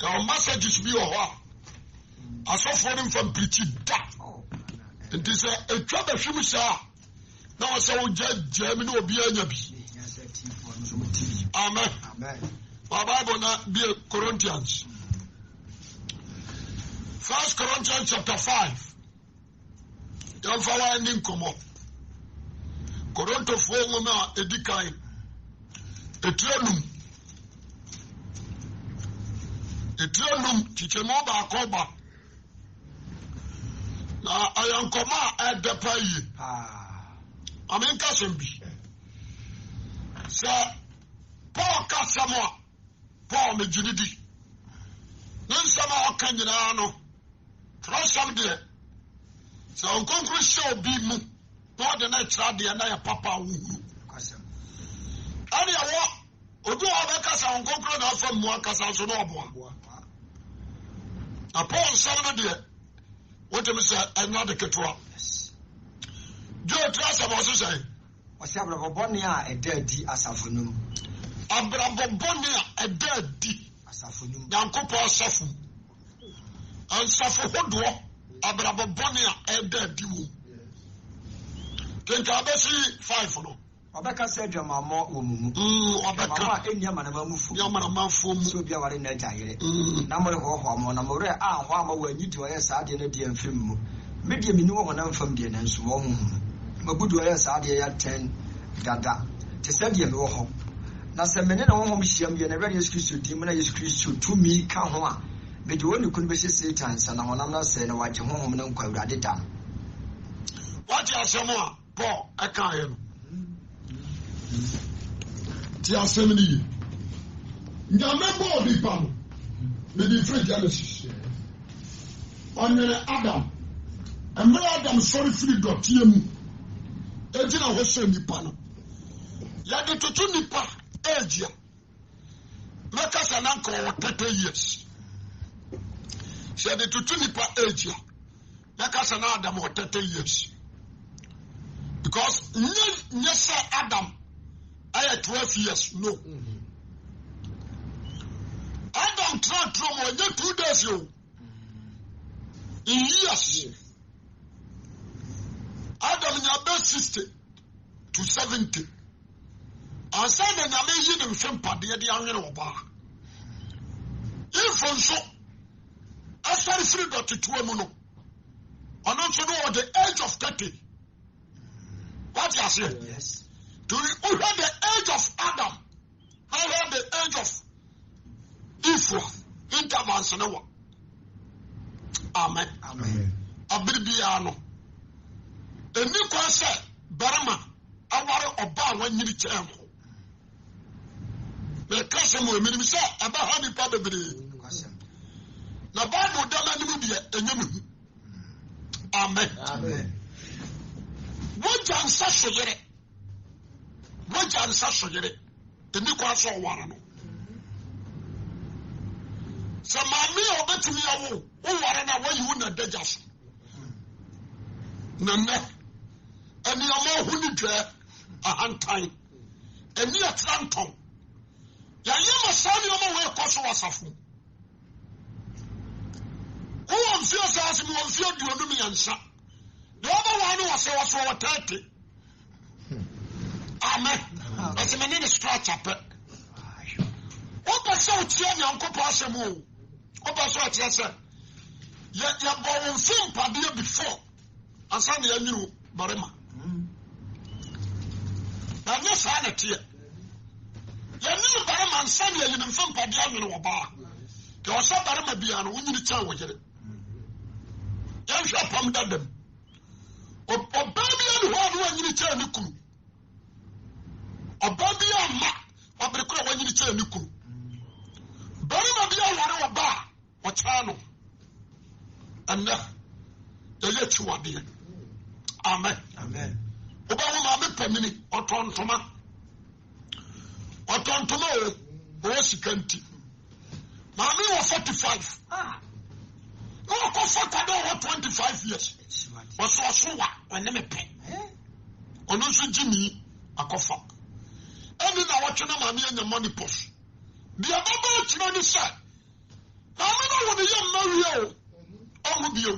ka messages bi ho asofo ne from preaching da nti se etwa ba hwim sa na wo se wo jam ne obi anya bi amen my Bible na be Corinthians 1 Corinthians chapter 5 don't follow any komo Koronto fo ngoma edikai Etranum tichemo ba akoba na ayankoma edepa yi amen kasembi sa Paul kasamo Paul mejinidi nensama okanyina no trasam de sa onkonkru show bi mu no de na tra de na ya papa wu kasam ani awo obi wa be kasa onkonkru na afa mu akasa so no oboa na Paul sam de what me say another ketwa jo trasam o so say Wasi abraboboni a edadi asafonum. Abraboboni a edadi asafonum. Yankopo asafu. Ansafo hodo abraboboni a edadi wo. Kenka abesi 5 no. Obeka se dwamamo wo mumu. Obeka mama enya manama mufu. Ya manama fu mu. So bia ware na jayere. Na more hoho mo na more a ho ama wanyi di oye sa de na de amfem mu. Medie mini wo na mfam de na nso wo hu. Mabudu oye sa de ya 10 dada. Te se de me wo ho. Na se mene na wo ho hyiam ye na Radio Yesu Kristo di mu na Yesu Kristo tumi ka ho a. Mede woni kun be Satan sa na honam na se na waje ho na nkwa urade da. Waje asemo a Paul aka ye no. Ti asem ni. Nyame bo bi pa no. Me di free Genesis. Onye Adam. Adam sorry free dotie mu. Ejina ho se nipa no. Ya de tutu nipa ejia. Meka sa na nko 30 years. She de tutu nipa ejia. Meka sa na Adam 30 years. Because yes Adam I had 12 years, no. Adam tried more than 2 days ago. In years. Adam in your best 60 to 70. And said that I'm making them some party at the young oba. If on so, I started 3 to 2 mono. And also know at the age of 30. What you say? Yes. To who had the age of Adam, I had the age of Eve, intervention. Amen. Amen. Abibiano. A new concept, Barama, Awara Oba, when you return. The customer, Minister, about how many probably. Now, Bible doesn't be a Amen. Amen. What you say? What you say? The new concept, one. So, Mammy, or better me, who are na where you wouldn't digest. Nana, and you are more who need a hand time, and near Tranton. Yama son, you know where Cosso was of. Who on fears as you will feel you me answer. The other one was over 30. Amen. As a man in a stretch up. What was so tiny, Uncle Passamo? What was what you said? Yet you're born film Padia before. And Sunday knew Barima. Now, yes, I had it. You knew Barima and Sunday in the film Padia in a bar. There was some Barima beyond when you tell with it. You shall come down them. Or baby and one when you tell Niku. Or baby and ma, or the crowd when you tell Niku. Barima be a bar, or channel. And now, the let you are there. Amen. Amen. Obama be permini otontoma. Otontoma o sikanti. Mami was 45. No ko for 25 years. Was so when me pay. Ono so Jimmy akofa. Eni na watch na mami anya money post. The ababa chino ni say. maame no wo ne yam ma wie o omo bio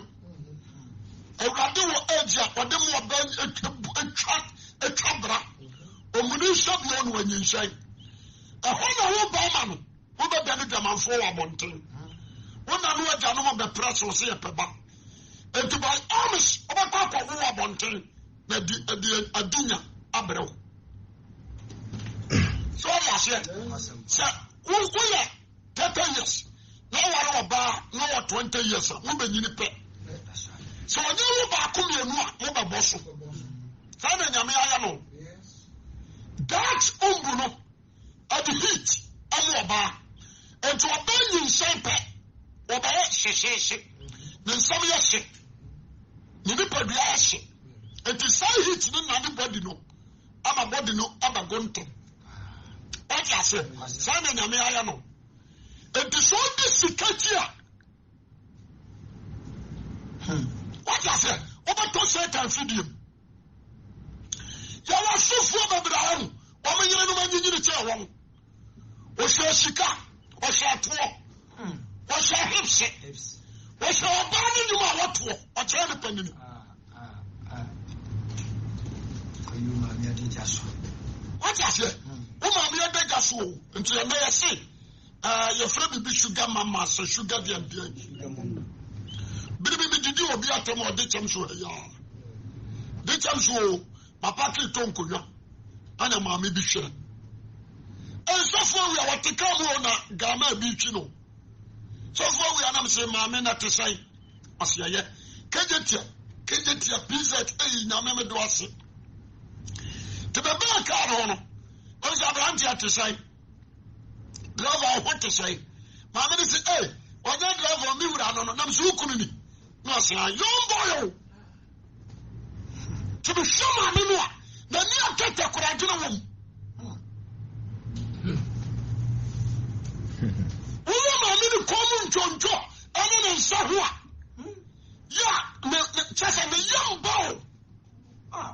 ewrade wo age akode mo ba etwa bra omuni shabu no wanyinshan ɛhɔ na wo ba ma no wo be da ne damanfo wa bonten wo na no agya no mo be press wo se yepeba etu by amis obata ko wo wa bonten na di adunya abrew so ya se wo ya 30 years na wara oba na 20 years wo be nyini pe so when you ba ko mienu a wo be boso sa na nyame aya no that umbu no at the heat amu oba ento oba nyin sempe oba ye ne nsam ye hye ne nipadua ye hye enti say heat no na the body no ama body no abagonto what you say sa na nyame aya no enti so this sikatia what you say oba to Satan fidium ya wa sufu babra ho o me yire no manyinyiri che won o hwe sika o hwe ato o hwe hips o hwe oba ni nyuma wato o che ne panini ayu ma mi ade jaso what you say o ma mi ade jaso nti e na yesi your friend be sugar mama so sugar dia bibi didi obi atem o de chem so ya de chem so papa ki tonko yo ana maame bi hwe so for we are take am na gama bi twi no so for we anam say maame na te sai asiaye kejetia pizza nyame me do ase te be ba ka no no o sa branti ate sai driver what to say maame ni say o ga driver mi wura no nam so kunu ni no say young boy to be sure maame no na ni akete kuraje no wom wo maame ni komu ntonto ene ne nsa ho a ya me chese me young boy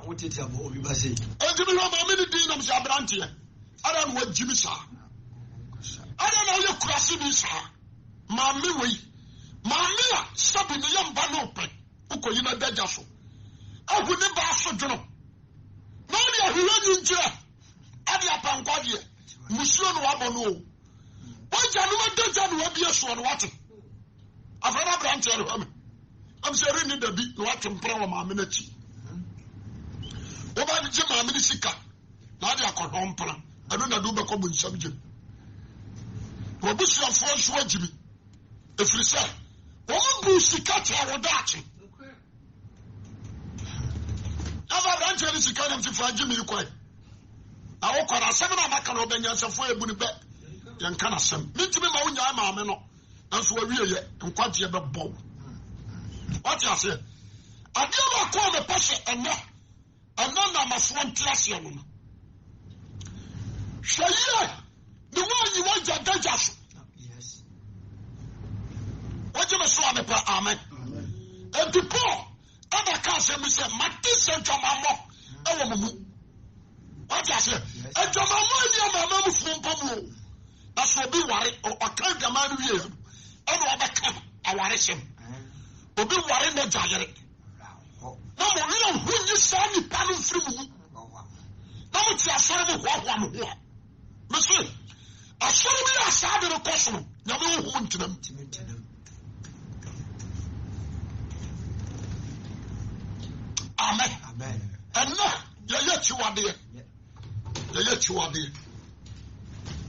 what did you about obi ba say enti me maame ni din nam say abrante ara no wajimi sa ara na ye kurase bi sa maame wei maame a sabi ne yamba no pe ukoyi na daja so ahu ne ba so dwono na dia hwela nyinjira ade apankwadie musuo no wabɔ no o wagya no wadaja no wabie so no wate afana branch ya no am say ri ni dabi no wate mpra wa maame na chi wo ba je maame ni sika na ade akɔdɔ mpra ado na do be kɔ bunsam gye wo busuafo so agibi efiri sɛ wo bu sika kya wo daache ava branch ni sika na mtifa agimi kwai na wo kwara asɛm na maka no benyansafo ebu ni be yanka na asɛm mitimi ma wonya maame no nanso wawie ye nkwaje be bɔ what you say adia ba ko me pese eno na mafo ntiase no hweye ni wanyi wagya daja so wagye me so amepa amen and people other cancer me say mati se jamamo ewo mumu what you say e jamamo ni mama mu fu mpamu na so bi ware o kan jamanu wie e no obeka aware sem obi ware na jayere na mo ri no hunyi sa ni panu firi mu na mo ti asare mo hwa mo ho me say asare bi asade no koso na mo hu ntinam amen and no ye chiwade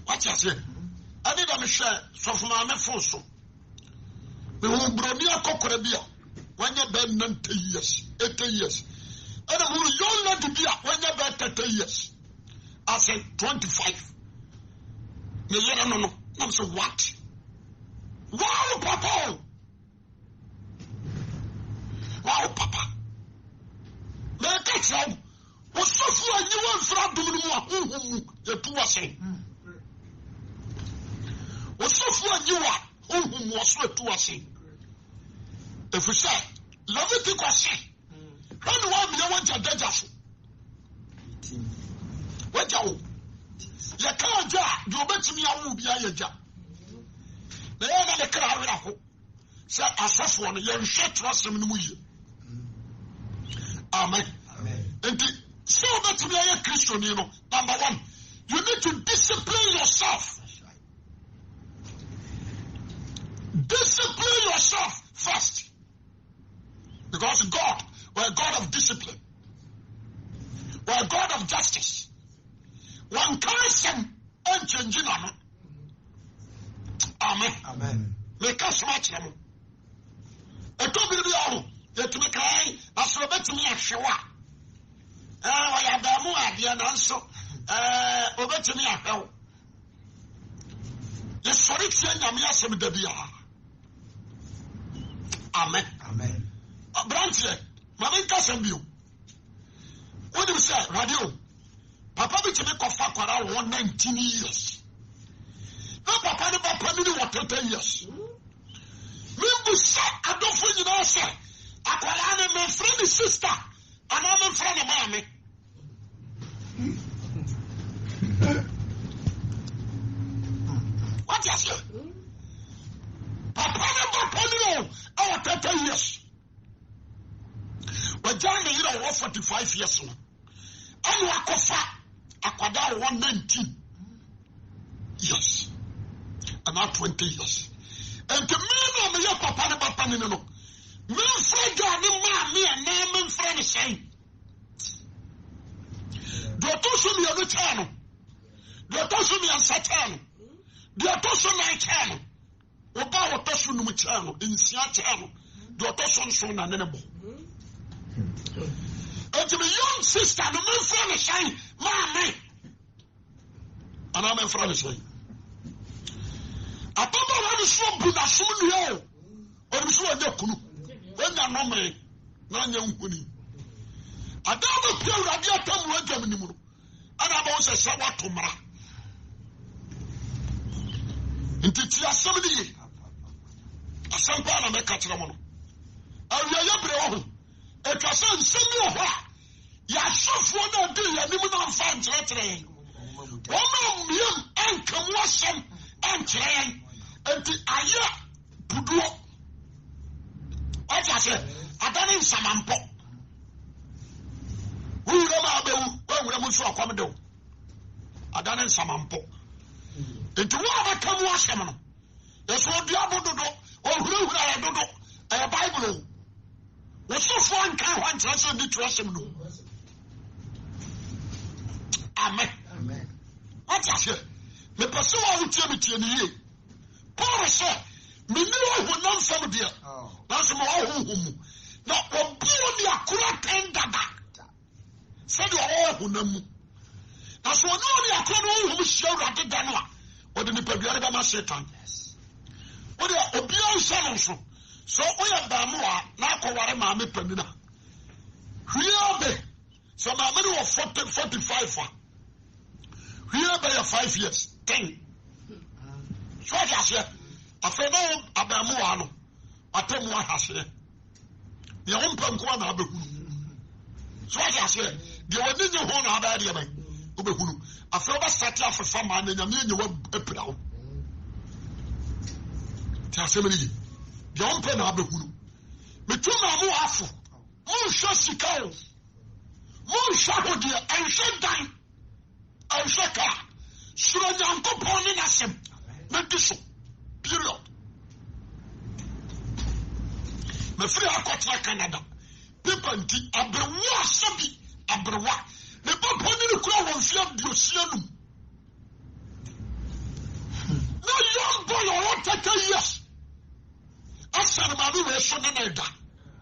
what you say I did am share so from my phone so we will broni akokora bia when you be 90 years 80 years and we young lad bia when you be 30 years I said 25 me yere no I'm say what wow papa me ka tsaw wo sofu anyi wo mfra dum no mu ahunhum ye tu wase wo sofu anyi wa honhum wo so tu wase efisa Leviticus when wa me wagya daja so wagya wo ye ka ja de obetimi awu bia ye ja na ye na me kra awira ho se asafo no ye nhwe trasem no mu ye amen enti so that we are Christian, you know, number one, you need to discipline yourself. Discipline yourself first. Because God, we're a God of discipline. We're a God of justice. One person and changing them. Amen. Make us watch them. A to be all, yet to make I, as Robert to me a show. I have more idea than so. Over to me a hell. Yes, for it, I'm yes, I'm the beer. Amen. Branch, Mamma doesn't you. What do you say, radio? Papa, we can make a fuck around 119 years. No, Papa, never permitted what 10 years. Maybe, sir, I don't feel you know, sir. I call my friend, sister, and I'm in front of mommy. What is it? Papa never permitted our 30 years. But John, you know, 45 years old. And Wakofa, Aquada 119 years. And now 20 years. And to me, no, your papa never permitted no. Me friend, me and name friend is saying. Do you toss me on the channel? Do you toss me on Satan? Do you toss me on channel? Oba toss me on channel in Sia channel. Do you toss on so na nenebo? And to the young sister, the man friend is saying, Mommy. And I'm a friend is saying. I thought I was so good as soon as you. Or so I don't. When you're not me, none young money. I don't appear at your time when Germany. And I was a Sawa Tomara. Into Tia a Sampana make a tramono. I will it was a similar. Yasuf one day, and even on fans lettering. Woman, young, and come wash them and train. And the Aya Pudu. What I said, I don't need some ampo. Who will we so come do? I don't need some ampo. Into what I come wash them. That's what the Abu do, or who I do, a Bible. What's so fun? Can't want to trust him. Amen. What I said, the person who tell me to you. Paul said, me know who knows some of you. That's more whom. Now, what be on the accurate end of that? Said you all who know. That's what no accurate who show at the Danoa. What did the Pabia Satan? What are Obion Salonso? So we are Bamua, now Kawara Mammy Penina. Here, so my money was 45. Here by 5 years, 10. So I said, I feel no Abamuano, I tell you what I said. The own Pankwana Abu. So I said, the one in your home about Ubehu. I feel that sat off for some man and you mean you were a plow. Tassimony. The own pen Abu. Between my more more shot cows. More shot dear, and shut down. And shut car. So I'm compounding us him. Not this period. My free Akota Canada. People did Abrewa Sabi Abrewa. The Papa didn't call on Fiat Diosianum. No young boy or 30 years. I said, Maru was so named.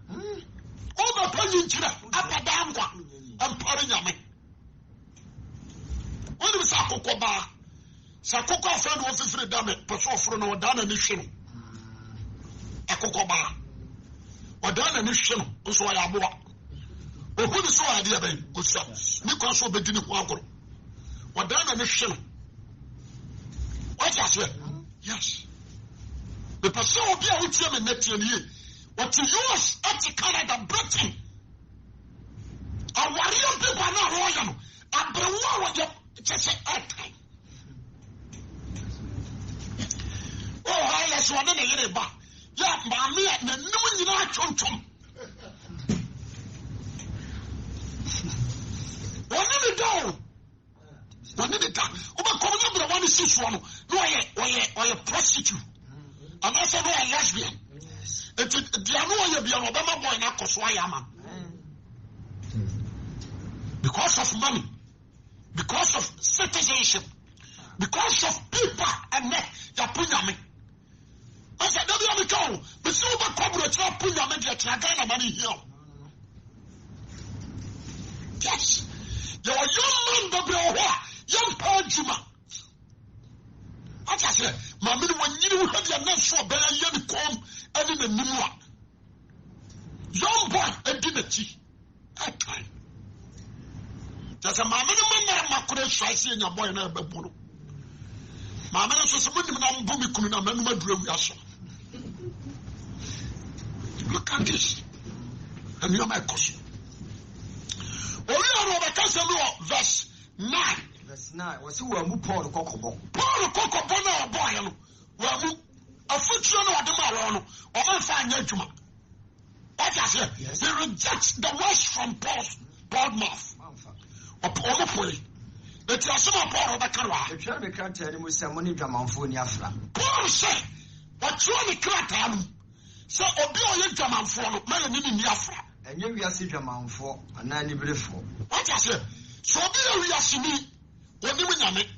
All the Panyinchina, Apadangwa, and Pariname. When was Sakoba? Sakoka friend was free damage, Paso from our Dana Nation. Akokoba. Or Dana Nation, also I am what. Or who is so idea, Ben? Good son. Nicholas will begin to walk. Or Dana Nation. What I said? Yes. The person will be out with him in next year. What to use at Canada, Britain. A warrior people are not royal. And the war with you just a time. Oh, I so one na yere ba ya maame ya na num nyina atwontom one ni down one ni da o ba kom na bra one si so no oye prostitute and also no lesbian the anu oye bia no ba ma boy na koso ayama because of money, because of citizenship, because of people and me ya punyame. I said, "Don't be a cow." But so much corporate ya punyame ya tragana money here. Yes, you are young man, baby. Young Pajima. I just said, "My men when you have your next for better young come and in the new one." Young boy, and dignity. That time. Just a mamma, I could have tried in your boy and a baboon. Mamma, so somebody now boom, couldn't have no dream. Look at this, and you're my cousin. Oh, you know, the verse 9. Verse 9 was who are Paul Cocobo. Paul Cocobo, boy, well, a future of the Marono, or I find Yajuma. What I said, he rejects the words from Paul's mouth. Paul Poli. But you are some part of the Kara. The German can't tell him with some money drama for Niafra. Paul said, "What you only can't tell him." So, Obio Yaman for Melanie Niafra. And you are Sijaman for a 90 beautiful. What I said, so be a Yasini, when you win it.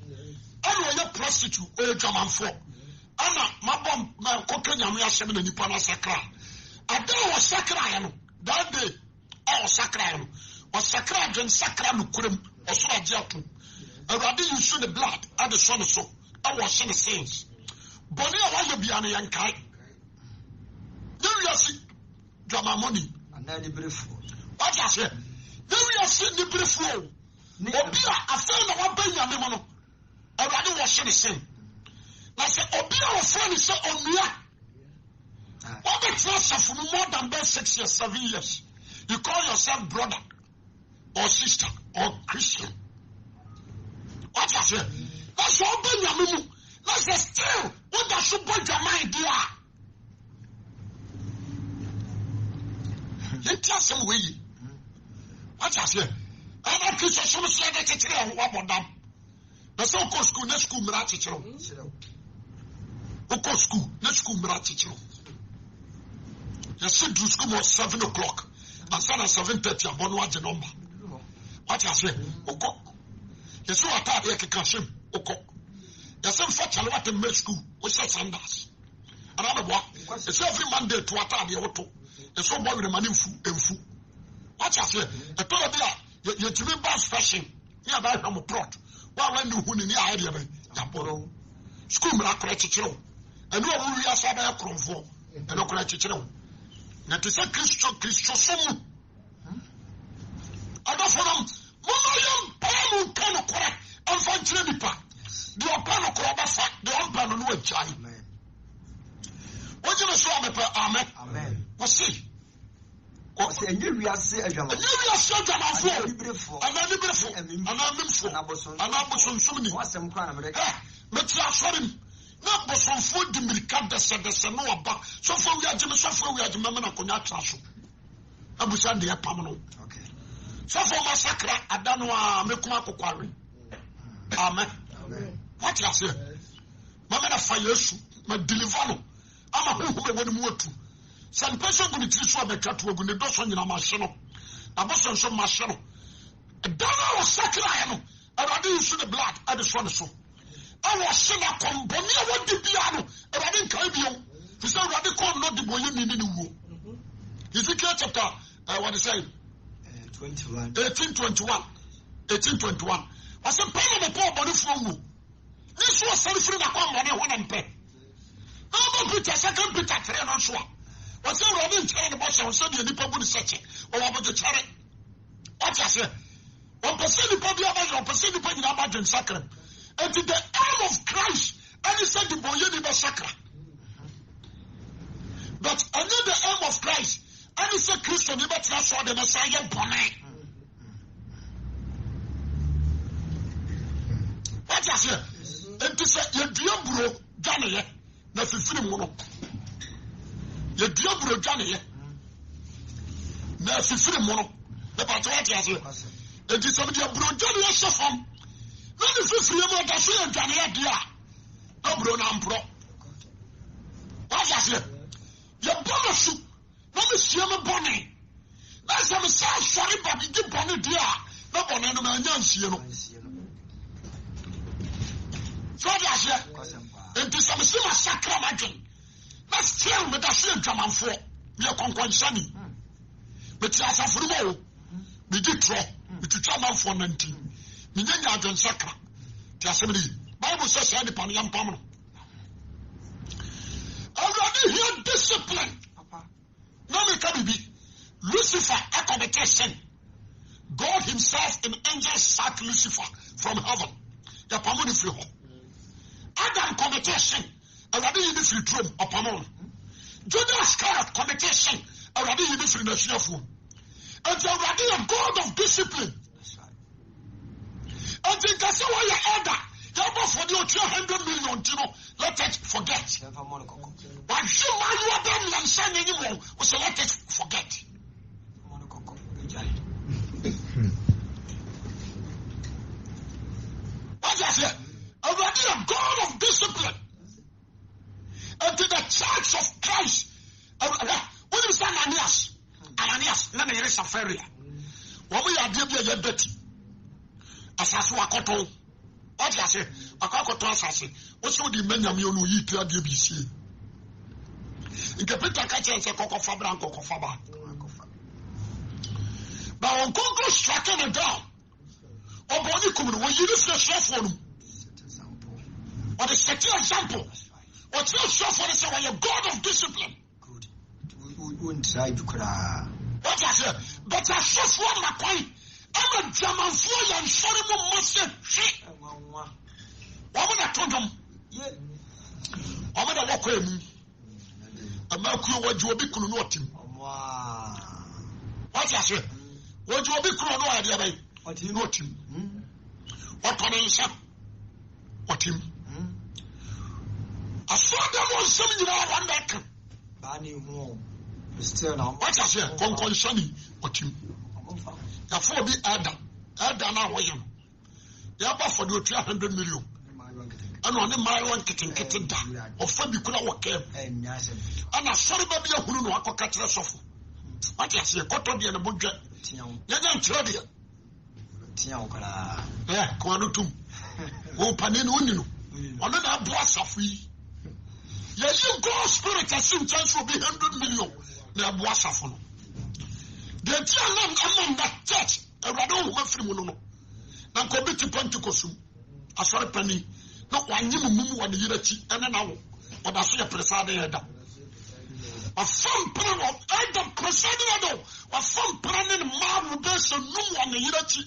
I know your prostitute or German for. Anna, my bomb, my cocaine, and we are 7 in Nipana Sacra. I don't was Sacra that day. I was Sacra. Or Sacra and Sacra Nukurim, or Swajatu. And rather you show the blood at the son of so. I was saying the saints. Bonnie, I want to be an young kite. There you see, drama money. And then the beautiful. What I said, there you see the beautiful. Obia, I found a one penny on the mono. I rather was saying the same. I said, Obia was friendly, so on me. What the trust for more than 6 years, 7 years? You call yourself brother or sister or Christian. What I say? That's all Benjamin. That's still what that should put your mind there. Let us some way. What I say? I'm not Christian. Some say that it's real. What about them? The so called school, next school, Miratichel. Oko school, next school, Miratichel. You said to school was 7 o'clock. And son at 7:30, I'm going to watch the number. What I say? Oko. You saw a time like a cashim. Oko. You said, fetch a lot in med school. We said Sanders. Another one. It's every Monday to attack the auto. You saw boy with the money and food. What I say? I told you, you're to be bus fashion. Yeah, by from a plot. Why when you win in the idea? Yaporo. School, I correct you. And no one will ask about a crom for. And no correct you. That is a Christian. I don't know. Mama young Pano Pano Kora and Fanchinipa. The Pano Kora fact, the Pano no child. What you saw me per Amen. Amen. What's see? What's a new we are saying? A new we are saying that I'm beautiful. And I'm beautiful. And I'm beautiful. And I'm beautiful. So many. What's some kind of a but you are sorry. Not but some food in the cat that said there's no about. So far we are Jimmy, so far we are Jimmy Konatrasu. I was on the Pamano. Okay. So for massacre, I don't know, Mekuma Kokwari. Amen. What you say? Mamma Fayesu, my deliver. I'm a who would move to. Some person going to teach you about cat work when the dozen in a machine. I was on some machine. A dollar was sacred. I rather you see the blood at the front so. I was saying a company, what the piano, and I didn't call you. He said, Radical, not the boy you need in the womb. Ezekiel chapter, what is it? 1821. I said, pay the poor body from you. This was something that come money one and pay. Now, Peter, second Peter, 3 and sure. What's the Robin telling the boss? I was saying, the people search it, or about the charity. What I say? 1% the public about 1% the public about the sacrament. And to the arm of Christ, and he said the boy you need a sacra. But under the arm of Christ, and he said Christian, you better not the Messiah bonnet. What I say? And to say, you dear bro, Daniel, na fifiri mu no ye dia burodwane ye na fifiri mu no na pa tawa tia se enti so dia burodwane ye shefam na ni fifiri mu da so ye dwane ye dia na buro na mpro wa ja se ye bonosu na me sie me bone na se me sa sori ba bi di bone dia na bone no ma nya nsie no so dia se enti so me se ma sakra ma dwen na still me da so ye dwamanfo me konkonsani me ti asafuru mo me di tro me ti dwamanfo nanti me nya adwen sakra ti asemi Bible says say the pan yam pam no already here discipline no me can be Lucifer committed sin. God himself and angels sacked Lucifer from heaven. The pamoni free home. Adam committed sin. Already you be free throne upon all. Judas Iscariot committed sin. Already you be free nation of whom. And you already a God of discipline. And you can say why you elder. You for the 200 million, you know, let it forget. But you man you are them and son anymore, so let it forget. What is it? Already a God of discipline. And to the church of Christ. What is Ananias? Ananias, let me hear some failure. What we are doing here, Betty. Assassin Wakoto. What is it? Akakoto assassin. What's the many of you who eat your DBC? In the Peter Catcher and Coco Fabra and Coco Faba. But on Coco striking it down. Or body coming, when you lift the chef on him. Or the set example. What's your chef for the say, you're God of discipline? Good. We wouldn't try to cry. What I said? But I chef one my point. I'm a German fool and sorry, shit. What would I told them? I'm going to walk with me. I'm not sure what you will be cool not him. What I said? What you will be cool no idea. What you not him? What on his son? What him? I saw them on some you know one that Banny home. Still now. What I said? Conconsoni. What him? The 4 be Adam. Adam now way. They are for the 300 million. And on the mile one kitten down. Or Fabi could have walked. And I saw the baby who know I could catch the sofa. What I say? Cotton and a budget. You're trade. Yeah, Quanutum. Oh, Panin Unino. Another boss of we. Yes, you go spirit as soon chance will be 100 million. They are boss of one. The children among that church, a radon went from Muno. Now go to Pentecostum. I saw a penny. Not one you move on the unity and an hour. But I see a presiding. A fun plan of either presiding or fun planning man based on no one the unity.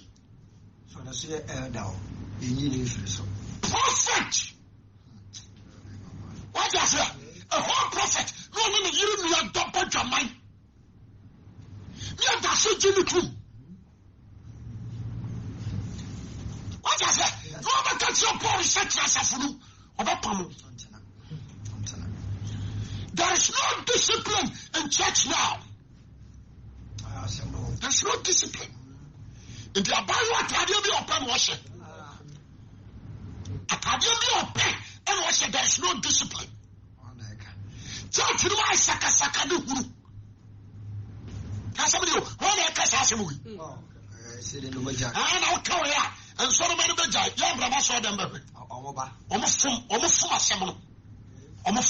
So I see a down. You need it. Prophet. What is it? A whole prophet. No, you are double your mind. Yeah, that's it, Jimmy too. What is it? You have got your poor research as a fool of a palm. There is no discipline in church now. There's no discipline. In the Bible, I will be open worship. I will be open and worship. There is no discipline. Church, you know, I saka do guru. Somebody who I can't movie. I know Korea and so many Beja, young Brahma saw them. Almost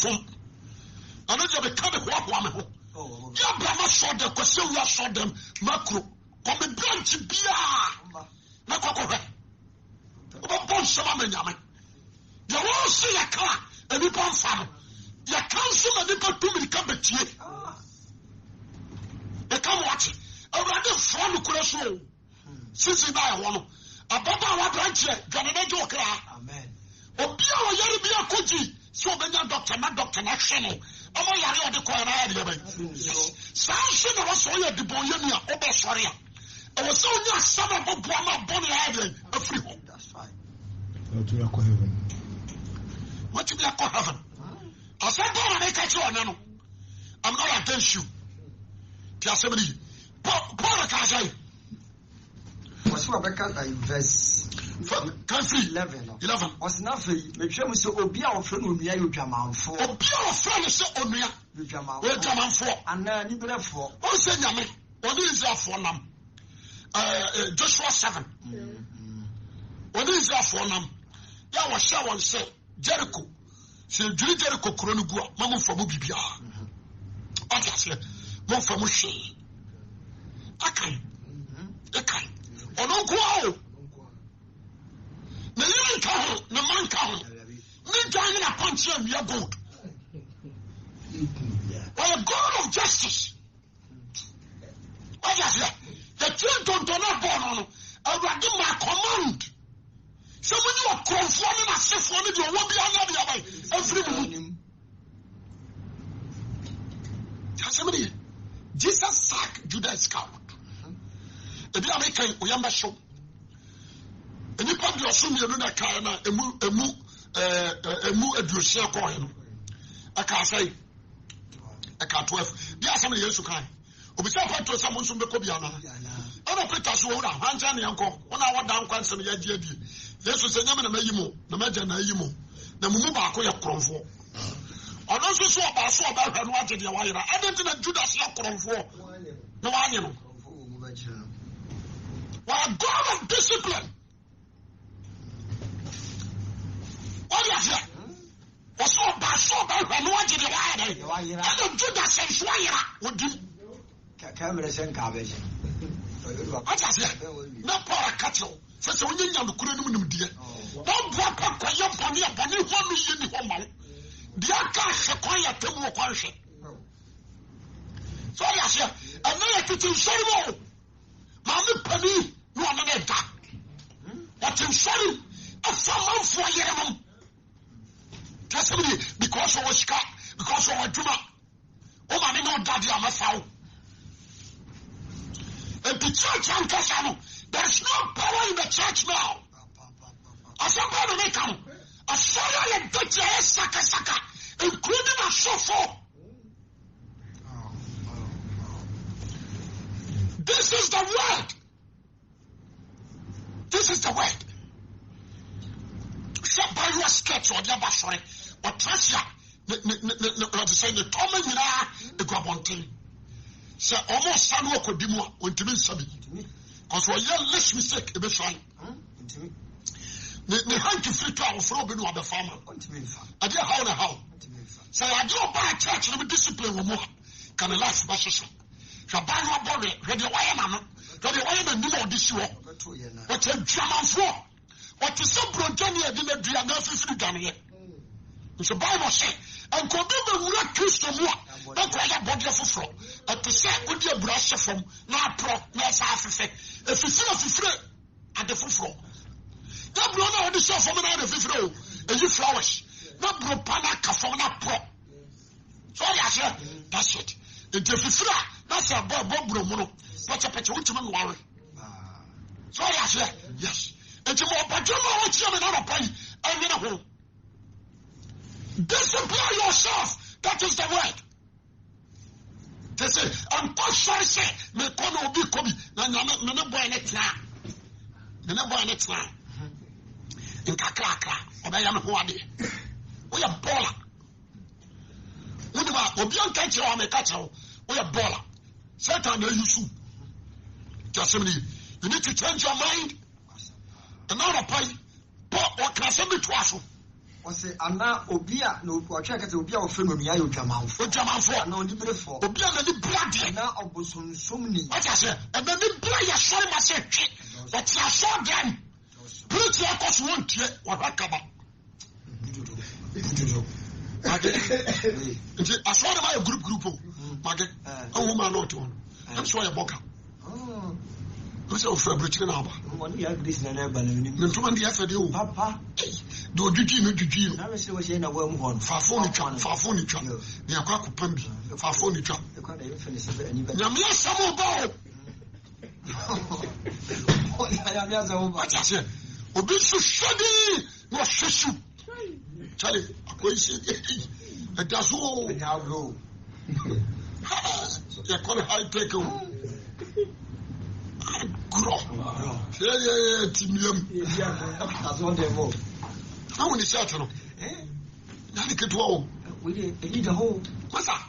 from. I know you become a white woman. Young Brahma saw them, Kosia saw them, macro. Come the branch beer. Nakoko. About Shaman Yaman. You won't see a car and you can't farm. You can't see a little too many come to you. They come watch it. Already from the crossroad. Since I want about our branch, Janana Joker. Amen. Obia Yaribia Koji, so many doctor, not doctor, not channel. I'm all Yari the corner. Sanction was all the Boyania, Oba Soria. I was only a son of Brahma Bonnie Island, a free home. That's fine. Go to heaven. What to be a heaven? I said, "Paul, I catch you on no. I'm not against you." The assembly. Paul, can say. What's what back at verse? Country 11. 11. Was nothing. Make sure we so obia of friend will be a German for. Obia of friend is on me. German for. And then you for. Oh, say Yami. What is that for them? Joshua 7. What is that for them? Ya was shall one say Jericho. Say Jericho Chronogua, Mamma for Bibia. I say, Mon for Mushe. I can. Or no go. The living cow, the man cow. Me joining a punch and we are good. Well, a God of justice. What is it? The children do not born on. I will give my command. So when you are conforming as if one of you will be another every minute. Somebody, Jesus sacked Judas Iscariot. If you are making Oyamba show, and you put your son in a car and a emu education coin. I can't say, I can't 12. There are some years to come. Obisa to someone from the Kobiana. I don't put us over, Hansan Yanko, 1 hour down, Quantum Yaji. Yes, was a name and a Mayimo, the Majan Ayimo, the Mumba Koya Cronfo. I also saw about and wanted your wire. I don't know Judas Cronfo. No, I know. Well, God of discipline. What is it? Was so bad and wanted your wire. I don't do that same wire. Would you? Camera and cabbage. I just said, no power cattle. Says when you have the Kurunum dear. Don't drop up for your family, but you want me in the woman. The Akash acquired to more question. So I said, and then I put in sorrow. Mammy Penny, no one another. But in sorrow, a someone for a year. Tell me, because I was cut, because I was drunk. Oh, I know daddy, I'm a foul. And the church and Casano, there's no power in the church now. I said, God, they come. A fire and Dutch Saka, including a chauffeur. This is the word. This is the word. Shut by your sketch or the other sorry. Or Tracia, the say the Tommy, the Gabontin. Say almost Samuel could be more when to be Sabi. Because we're less mistake, a bit fine. The hand to free to throw in the farmer. I did how. Say, I do buy a church and be disciplined more. Can a last bashes. Shall buy your body, ready away, mamma. Ready away and do all this war. What a German for. What is so broken here, didn't do another 50 done here. It's a Bible say, and could be the word Christian war. Don't cry a body of flow. And to say, would you brush from now pro, less half effect. If you feel free at the full floor. That blow out the show from another 50 and you flowers. Not bro panaka from that pro. So I said, that's it. If you feel that's a Bob Bruno. What's a picture which man worry? So I said, yes. It's more, but you know what you're not a pay. I'm in a hole. Discipline yourself. That is the word. They say, I'm quite sorry, say, me kono obi kobi. Na me boy net na. Me boy net na. In kakra. Obaya me ho ade. We are baller. Whatever, obi on catch you, me catch you. We are baller. Satan no use. Just you need to change your mind. Another pay. What can I say me twice? Say, I'm not Obia, no, or check at Obia or film of Yayo Jaman for no liberal for Obia, the blood, now of Bosun, so many. What I said, and then the player saw myself, but I saw them. Put your cost one year or Rakaba. I saw them a group, Market, a woman or two. I'm sure a boca. Who's a fabric in our one year, this and ever, and 20 years ago, Papa. Do you know? I was in a worm one, far furniture, the Akaku Pambi, far furniture. Yamia Samo what I said, Obisu Shadi was Shishu. Charlie, It does all. And now go. You call it high tech. Grow. Yeah, Timium. That's one day more. How many shots? Now get to We need a whole. What's that?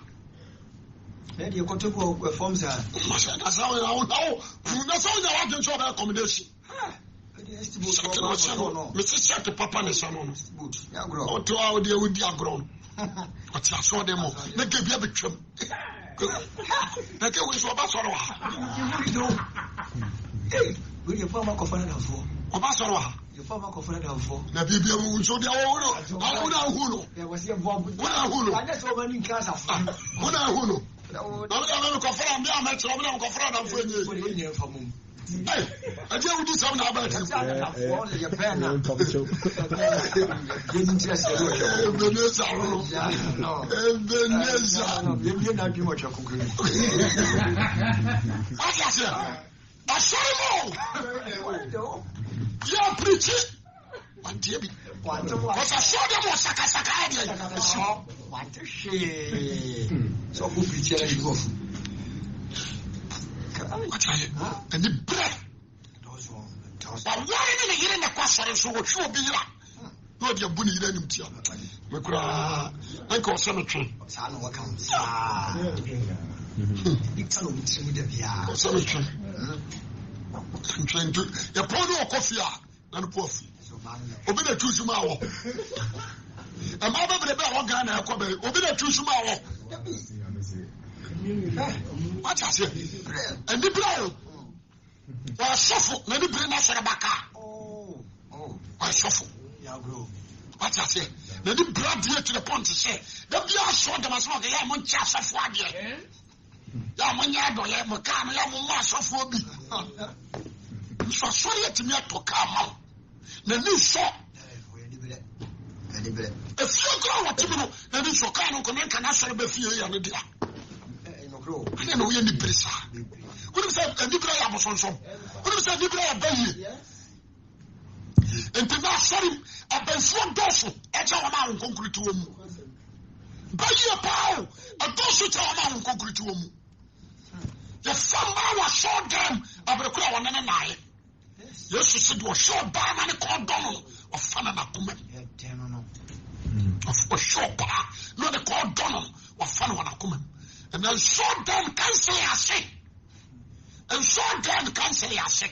Maybe you got to go where forms are. That's how I know. That's how I can show the accommodation. Mr. Shut Papa and Son. Oh, 2 hours there would be a grown. But I saw them all. They gave you a bit trim. They gave us a basara. Hey, will you form a covenant for? A basara. You form a covenant for. The people who showed their own. I would have Hulu. There was a bomb. What a Hulu. I just opened in class of fun. What a Hulu. I'm going to confront me. I'm going to confront them for you. Hey, I tell you this something about it. What is it? I saw them. You're preaching. What did you? Because I saw them was Sakasaka. What a shame. So who preaches you? What are you? And the bread. But why didn't you hear the question? So what you be like? Not your bunny in him. Macra, I call cemetery. Son, what comes? It's a little cemetery. I'm trying to. Your poor coffee and coffee. Open a two tomorrow. I'm over the bell organ. Open a two tomorrow. What I say? And the blow was shuffle, let me bring us a baka. Oh, I shuffle. What I say? Let me bring here to the point to say, the beer short of us, the Yamon Chas of Wadia. Yamanyado, Yamakam, Yamas of Wobi. So sorry to me to come out. The new shop. If you go to me, then you shall come and can answer the fear and the I don't know any place. What is that? And the prayer was on some. What is that? The prayer by and to not sorry, I've been so docile. That's how I'm on concrete to him. By your power, a docile to a man concrete to him. The farmer was short them of the crown and an eye. Yes, you said was short by man called Donald of Fananakuman. Of a short bar, not a called Donald of Fananakuman. And then so them can say I say. And so them can say I say.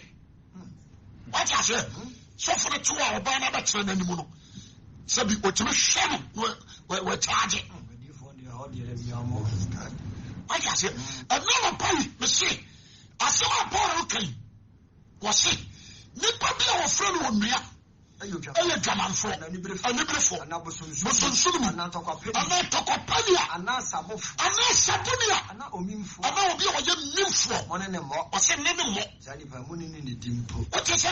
What I say? So for the 2 hour by another train anymore. So be what you shame we're charging. What I say? Another pay, me see. I saw a poor okay. Was it? Nipa be our friend on me. Ele gaman fo, anibere fo, bosonsumi, anatokopania, anasabunia, ana obi oye mimfo, ose nene mo. What is it?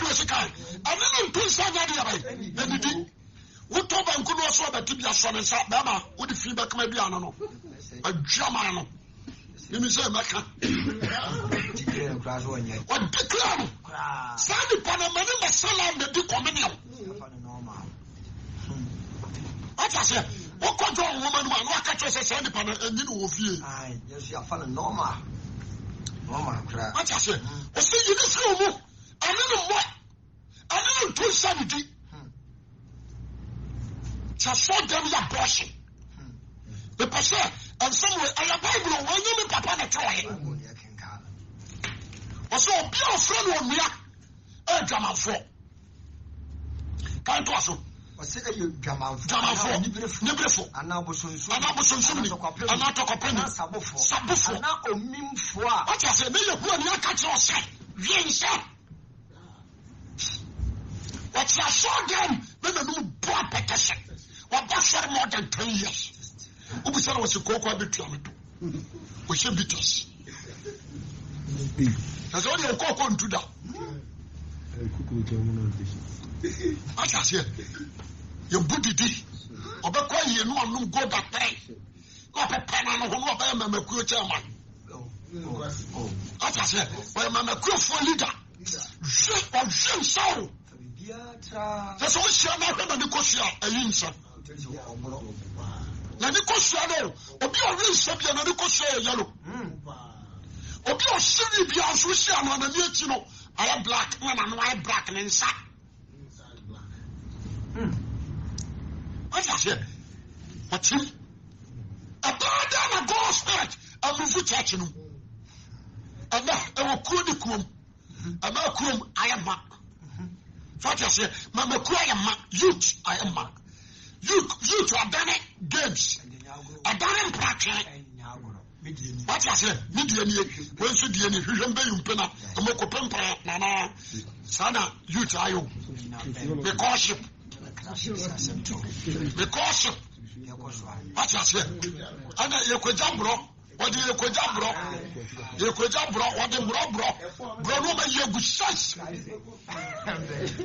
Anene mpinsa nyadi yabai, enidi. Wuto ba nkuno so ba tibia so ne sa ba ma, wo di feedback ma bia no no. Adwama no. Mimi say maka. What declare? Sadi panamani masala me di communion. What I say? What control woman man? What catch us sadi panamani and you know fear? Aye, yes, you are found normal. What I say? I say you this room. I don't know what. I don't know to sanity. Just show them your brushing. The person and somewhere I am Bible when you papa na try. Also be a friend on me. Drama for. Can't also. I say you drama for. Nebrefo. Anabosun. Sabufo. Ana omimfo. What I say? Me you who na catch us say. Yes. What you saw them? Me no boy petition. What was more than 10 years. Who said was a cocoa bit to me? We should beat us. That's all your cocoa into that. What I say? Your booty did. Or the coin you know, no go that way. Not a pen on a whole of them, a crew chairman. What I say? Well, Mamma crew for leader. Shit or shame so. That's all she had not done because you are a insult. Nani koshano, obi ori sabia nani koshe yellow. Obi o shiri bi ansushi anu na nieti no, I am black, when I'm white black and inside. What is it? What's him? A bad and a ghost spirit, a move church. And now, I will call the crew. I'm a crew, I am back. What I say, Mamma Cry, youth, I am back. Youth are done games. A done practice. What I say, Midian, when should the any remember you, Pena, a Moko Pempa, Nana, Sana, youth, I owe. Because what I say, and you could jump, bro. What do you could jump, bro? You could jump, bro. What the bro? Bro, you good sense.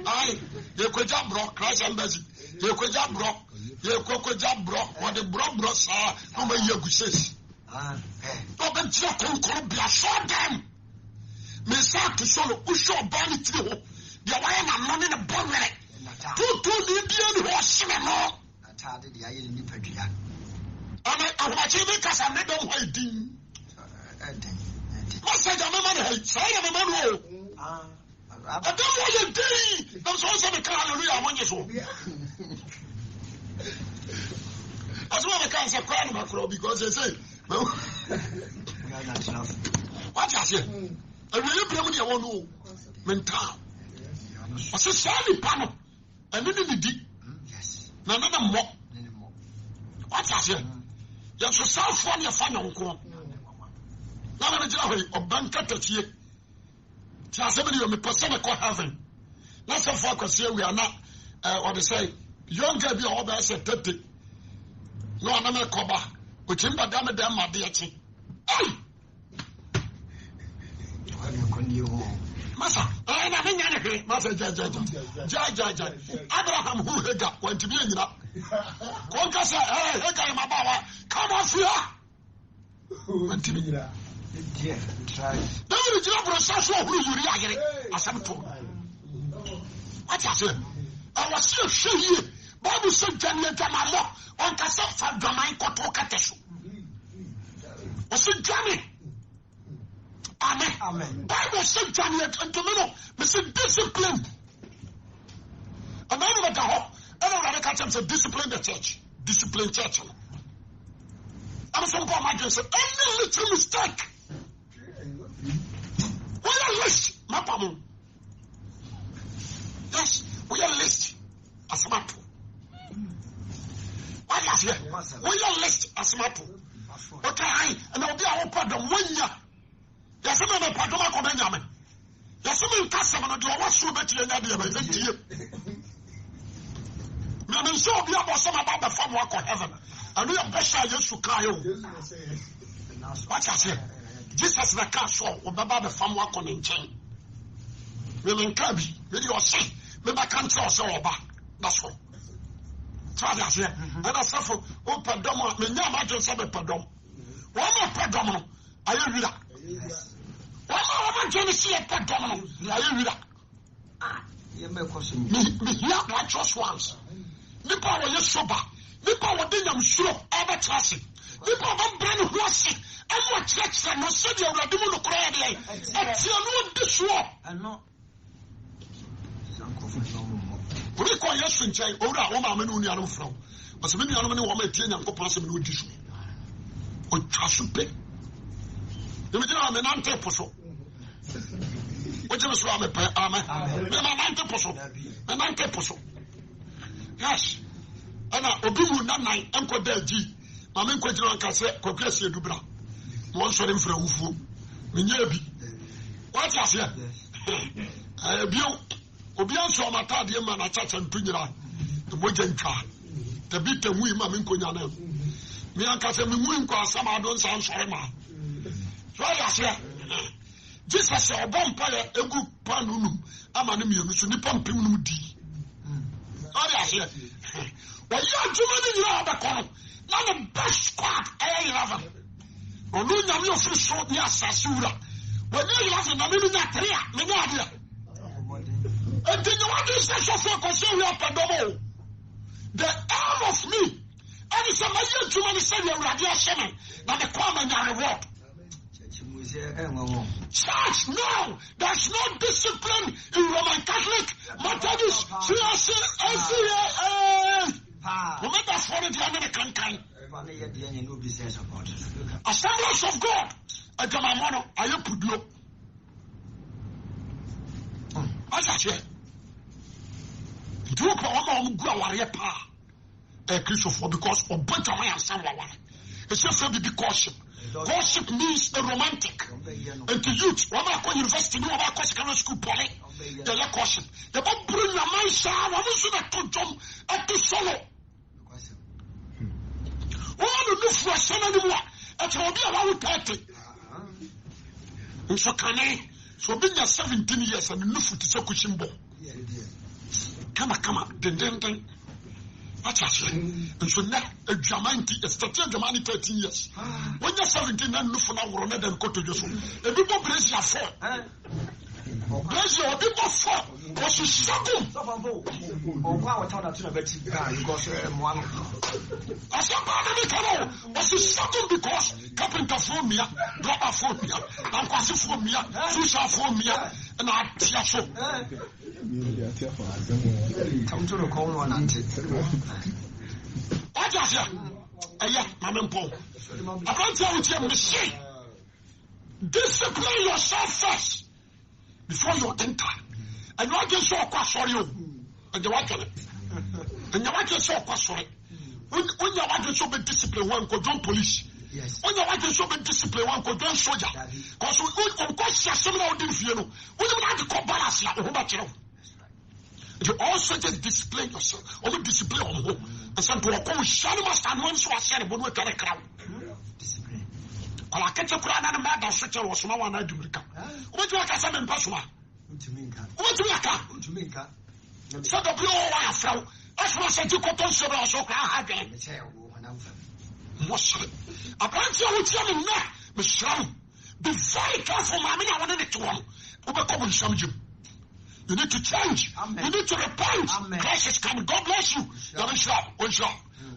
Aye, you could jump, bro. Christ embassy. You could jump, bro. You could jump, bro. What the bro, sir, no, you good sense. Open to conquer, be a short them. Miss to solo, who show body to the way I'm running a bomb. Two Indian horse, no. I'm watching because I made them waiting. What's that? I'm a man. I don't want a day. Those also the car I want you so. As well, I can't say crying about because they say, well, what I say? I really play with your own mental. I said, Sally Panel. And then the deep. Yes. None of them walk. What I say? You're so south from your final call. Now, I'm a jelly or banker to see. Tell somebody on the person called heaven. Let's have focus here. We are not, what they say, young girl be all that said 30. No, I'm a cover. Which him, but damn it, damn my dear. Hey! Massa, I ain't anything. Massa, Jaja. Abraham, who had got went to be in that. Conca said, hey, hey, my baba, come on, fear. Went to be in that. Yeah, try. Then you drop a social who you react as I'm told. What I said? I was still sure Bible said, Daniel Tamamo, on Cassette from the mind Kotokatesu. I said, Johnny. Amen. Bible said, Johnny, and Tomino, Mr. Discipline. And I know that I don't want to catch him say, discipline the church. Discipline church. I'm from Paul Michael said, any little mistake. We are list, Mapamu. Yes, we are list as Mapu. What is here? We are list as Mapu. Okay, and I'll be our pardon 1 year. Yes, I'm a pardon. Yes, I'm in Cassaman. Do I want to bet you another? I'm sure be about some about the farm work of heaven. And we are better used to cry. What I say? Jesus the castle or about the farm work on in chain. Women Kirby, with your say, maybe I can't tell so about. That's all. Try that here. And I suffer, oh, pardon, me never just have a pardon. One more pardon, are you reader? One more going to see a pardon, are you reader? Me here, righteous ones. Nipa wa ye soba nipa wa de nyam suro aba trase nipa wa brand huase amo church no se de awrade mu no kora de atia no de so no ori ko yesu nchai owura wo ma me no nuanu fro o se me nuanu ne wo ma tie nyankopon se me no di so o twaso pe de me dira me nante poso o je me so ame pe amen me ma nante poso me nante poso. Yes, and Obi will not nine uncle Delgi. Mamma Quatin on Cassette, Cocracia Dubra. One shot him for a woof. Minyabi. What is here? I abuse Obian saw my tardy man at church and Pinera, the Bojan car. The beat and we, Mamma Quinana. Me and Cassam Winqua, some I don't sound sorry, ma. Right as here. Jesus, a vampire, a good panum, I'm an immune, so Nippon Pimum D. Oh, yeah, well, you're too many now, not the best squad, I love them. Or no, you're so short, yes, Sasura. When you love them, I'm in that and then you want to say so for conceal your pardon. The arm of me And it's a million to money say you're radio shaman, but the common reward. Church, no, there's no discipline in Roman Catholic, Methodist, CSC, remember for the American kind. Assemblies of God, a Jamamano, I put you. As I said, do a power. Christopher, because for better way and someone. It's just to be caution. Courtship means a romantic. And to youth, when I go university, no one goes to school, poly. They like courtship. They don't bring your mind, sir. What is it to jump at the solo? All the new for a son anymore. It will be around 30. So can I? So being 17 years and new foot is a cushion ball. Come on, ding. That's actually, and so now a Jamanti, a starting Jamani 13 years. When you're 17, and look for now, we're not going to go to your phone. The people bless your phone. Bless your people for what you struggle. I said, what you struggle because carpenter phone me, rubber phone me, and quasi phone me, social phone me, and I tear so. Come to the corner and what is it? Madam Paul. I can't tell you what machine. Discipline yourself first before you enter. And you just so sorry you. And you want it. And you want to so sorry. When you want to show discipline, one go join police. Yes. When you want to show discipline, one go join soldier. Because we of course some of them fear. We don't have to call balance here. You also just display yourself. Or display on home. And some to a call shadow must and once was said when we can a crowd. Discipline. Well, I catch a crowd and a mad or such a was no one I do. What do I can say in Pasua? What do you make? So the blue wire fell. That's what I said to Cotton Sura so I had them. What's it? I can't tell what you're in there, Miss Ram. Be very careful, Mammy. I wanted it to one. Overcome some you. You need to change. Amen. You need to repent. Christ is coming. God bless you. Amen.